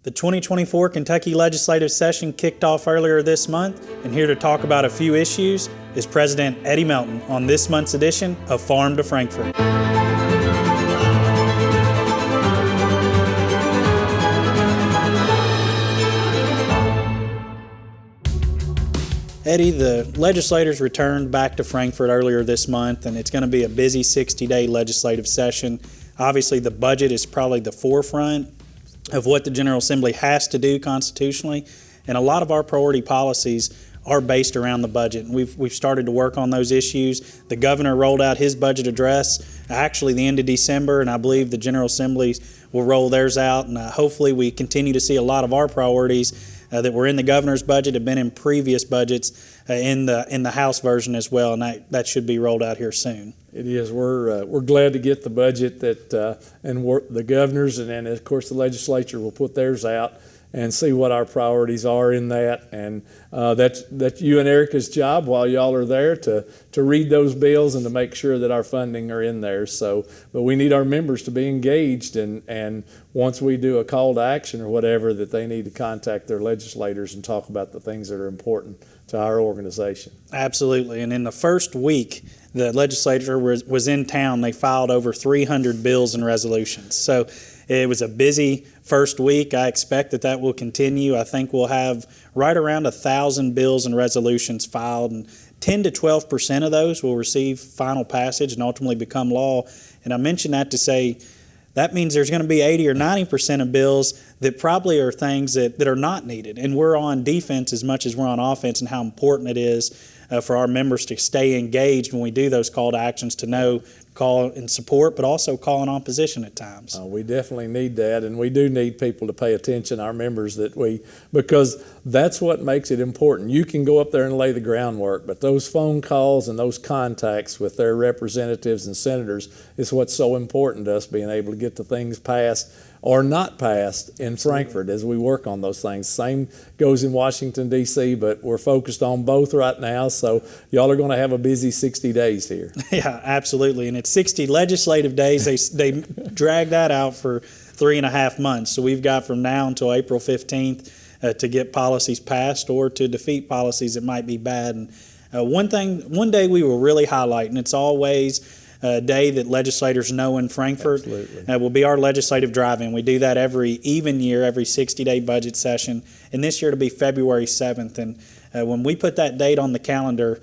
The 2024 Kentucky legislative session kicked off earlier this month, and here to talk about a few issues is President Eddie Melton on this month's edition of Farm to Frankfort. Eddie, the legislators returned back to Frankfort earlier this month, and it's going to be a busy 60-day legislative session. Obviously, the budget is probably the forefront of what the General Assembly has to do constitutionally, and a lot of our priority policies are based around the budget. And we've started to work on those issues. The governor rolled out his budget address actually the end of December, and I believe the General Assembly will roll theirs out, and hopefully we continue to see a lot of our priorities that were in the governor's budget have been in previous budgets in the House version as well, and that should be rolled out here soon. It is. We're glad to get the budget that the governors and then of course the legislature will put theirs out and see what our priorities are in that, and that's you and Erica's job while y'all are there to read those bills and to make sure that our funding are in there. So, but we need our members to be engaged, and once we do a call to action or whatever, that they need to contact their legislators and talk about the things that are important to our organization. Absolutely, and in the first week the legislature was in town, they filed over 300 bills and resolutions. So it was a busy first week. I expect that will continue. I think we'll have right around 1,000 bills and resolutions filed, and 10 to 12% of those will receive final passage and ultimately become law. And I mention that to say that means there's going to be 80 or 90% of bills that probably are things that are not needed. And we're on defense as much as we're on offense, and how important it is for our members to stay engaged when we do those call to actions, to know, call in support, but also call in opposition at times. We definitely need that, and we do need people to pay attention, our members, because that's what makes it important. You can go up there and lay the groundwork, but those phone calls and those contacts with their representatives and senators is what's so important to us, being able to get the things passed or not passed in Frankfort as we work on those things. Same goes in Washington, D.C., but we're focused on both right now, so y'all are going to have a busy 60 days here. Yeah, absolutely, and it's 60 legislative days. They drag that out for 3.5 months, so we've got from now until April 15th to get policies passed or to defeat policies that might be bad. And one day we will really highlight, and it's always a day that legislators know in Frankfort, will be our legislative drive-in. We do that every 60-day budget session, and this year it'll be February 7th. And when we put that date on the calendar,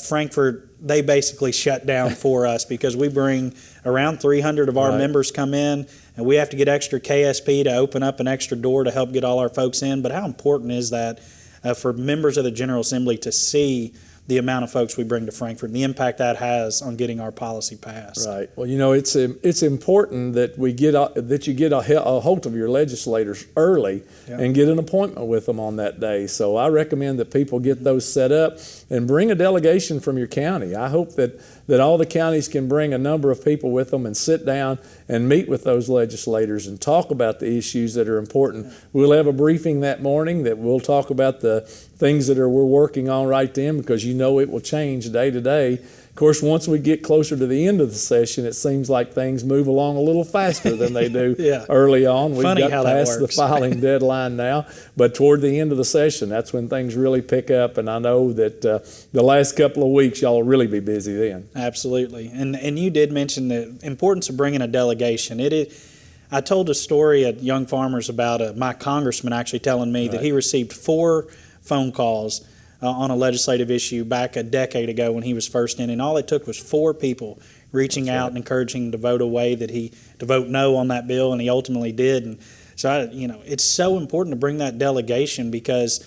Frankfort, they basically shut down for us, because we bring around 300 of our members come in, and we have to get extra KSP to open up an extra door to help get all our folks in. But how important is that for members of the General Assembly to see the amount of folks we bring to Frankfort and the impact that has on getting our policy passed? Right. Well, it's important that you get a hold of your legislators early and get an appointment with them on that day. So I recommend that people get those set up and bring a delegation from your county. I hope that all the counties can bring a number of people with them and sit down and meet with those legislators and talk about the issues that are important. We'll have a briefing that morning that we'll talk about the things that we're working on right then, because it will change day to day. Of course, once we get closer to the end of the session, it seems like things move along a little faster than they do early on. We've Funny got how past that the works. filing deadline now, but toward the end of the session, that's when things really pick up, and I know that the last couple of weeks, y'all will really be busy then. Absolutely. And you did mention the importance of bringing a delegation. I told a story at Young Farmers about my congressman actually telling me that he received 4 phone calls on a legislative issue back a decade ago when he was first in, and all it took was 4 people reaching out and encouraging him to vote to vote no on that bill, and he ultimately did. And so it's so important to bring that delegation, because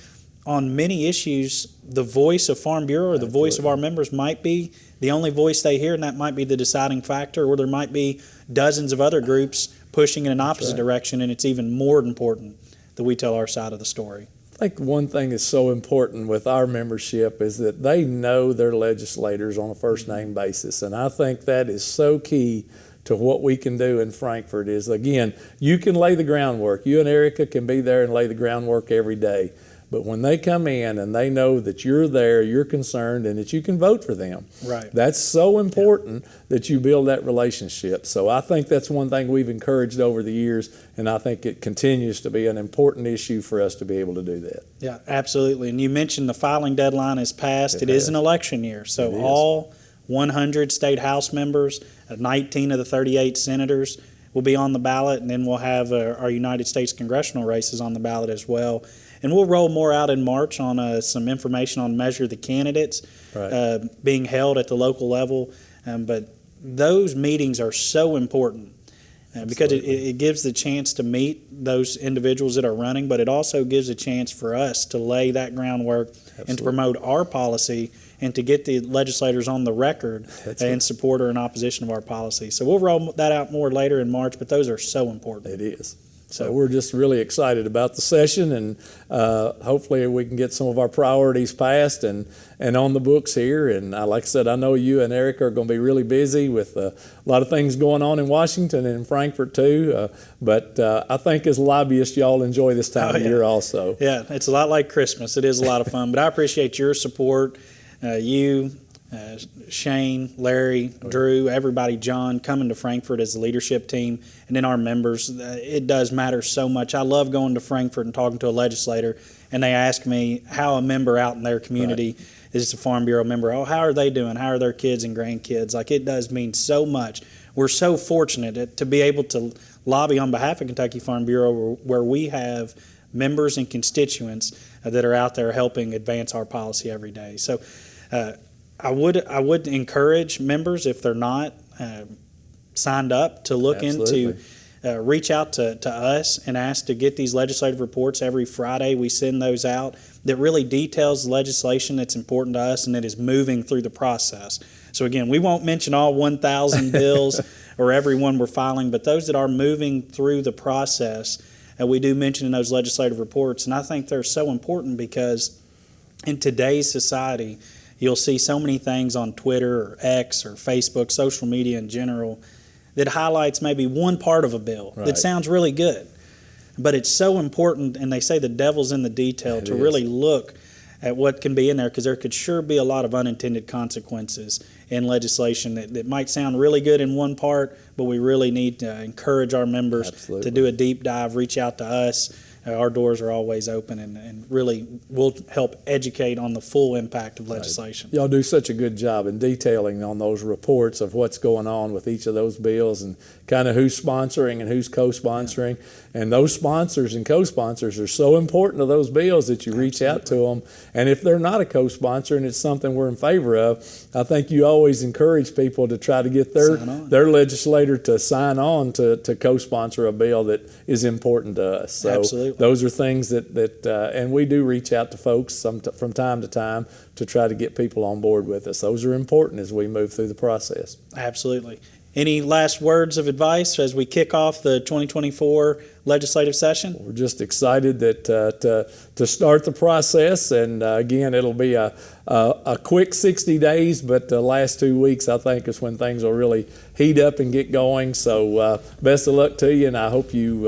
on many issues the voice of Farm Bureau or the voice of our members might be the only voice they hear, and that might be the deciding factor, or there might be dozens of other groups pushing in an opposite direction, and it's even more important that we tell our side of the story. I think one thing that's so important with our membership is that they know their legislators on a first-name basis, and I think that is so key to what we can do in Frankfort. Is, again, you can lay the groundwork. You and Erica can be there and lay the groundwork every day, But when they come in and they know that you're there, you're concerned, and that you can vote for them, Right. that's so important that you build that relationship. So I think that's one thing we've encouraged over the years, and I think it continues to be an important issue for us to be able to do that. Yeah, absolutely. And you mentioned the filing deadline is passed. It is an election year, so It is. all 100 state House members, 19 of the 38 senators will be on the ballot, and then we'll have our United States congressional races on the ballot as well. And we'll roll more out in March on some information on Measure the Candidates Right. being held at the local level. But those meetings are so important because it gives the chance to meet those individuals that are running, but it also gives a chance for us to lay that groundwork and to promote our policy and to get the legislators on the record in support or in opposition of our policy. So we'll roll that out more later in March, but those are so important. It is. So we're just really excited about the session, and hopefully we can get some of our priorities passed and on the books here. And like I said, I know you and Eric are going to be really busy with a lot of things going on in Washington and in Frankfort too. But I think as lobbyists, y'all enjoy this time of year also. Yeah, it's a lot like Christmas. It is a lot of fun. But I appreciate your support, Shane, Larry, Drew, everybody, John, coming to Frankfort as the leadership team, and then our members. It does matter so much. I love going to Frankfort and talking to a legislator, and they ask me how a member out in their community is a Farm Bureau member. Oh, how are they doing? How are their kids and grandkids? Like, it does mean so much. We're so fortunate to be able to lobby on behalf of Kentucky Farm Bureau, where we have members and constituents that are out there helping advance our policy every day. So I would encourage members, if they're not signed up, to look into reach out to us and ask to get these legislative reports every Friday. We send those out that really details the legislation that's important to us and that is moving through the process. So again, we won't mention all 1,000 bills or every one we're filing, but those that are moving through the process, we do mention in those legislative reports. And I think they're so important because in today's society, you'll see so many things on Twitter or X or Facebook, social media in general, that highlights maybe one part of a bill that sounds really good. But it's so important, and they say the devil's in the detail, to really look at what can be in there, because there could sure be a lot of unintended consequences in legislation that might sound really good in one part, but we really need to encourage our members to do a deep dive, reach out to us. Our doors are always open, and really we'll help educate on the full impact of legislation. Y'all do such a good job in detailing on those reports of what's going on with each of those bills and kind of who's sponsoring and who's co-sponsoring. And those sponsors and co-sponsors are so important to those bills that you reach out to them. And if they're not a co-sponsor and it's something we're in favor of, I think you always encourage people to try to get their legislator to sign on to co-sponsor a bill that is important to us. So Absolutely. Those are things that and we do reach out to folks from time to time to try to get people on board with us. Those are important as we move through the process. Absolutely. Any last words of advice as we kick off the 2024 legislative session? We're just excited that to start the process, and again, it'll be a quick 60 days, but the last 2 weeks I think is when things will really heat up and get going. So best of luck to you, and I hope you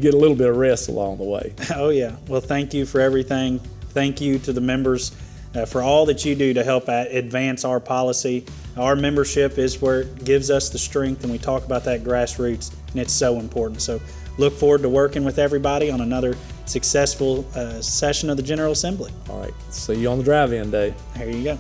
get a little bit of rest along the way. Oh yeah. Well, thank you for everything. Thank you to the members for all that you do to help advance our policy. Our membership is where it gives us the strength, and we talk about that grassroots, and it's so important. So look forward to working with everybody on another successful session of the General Assembly. All right. See you on the drive-in day. There you go.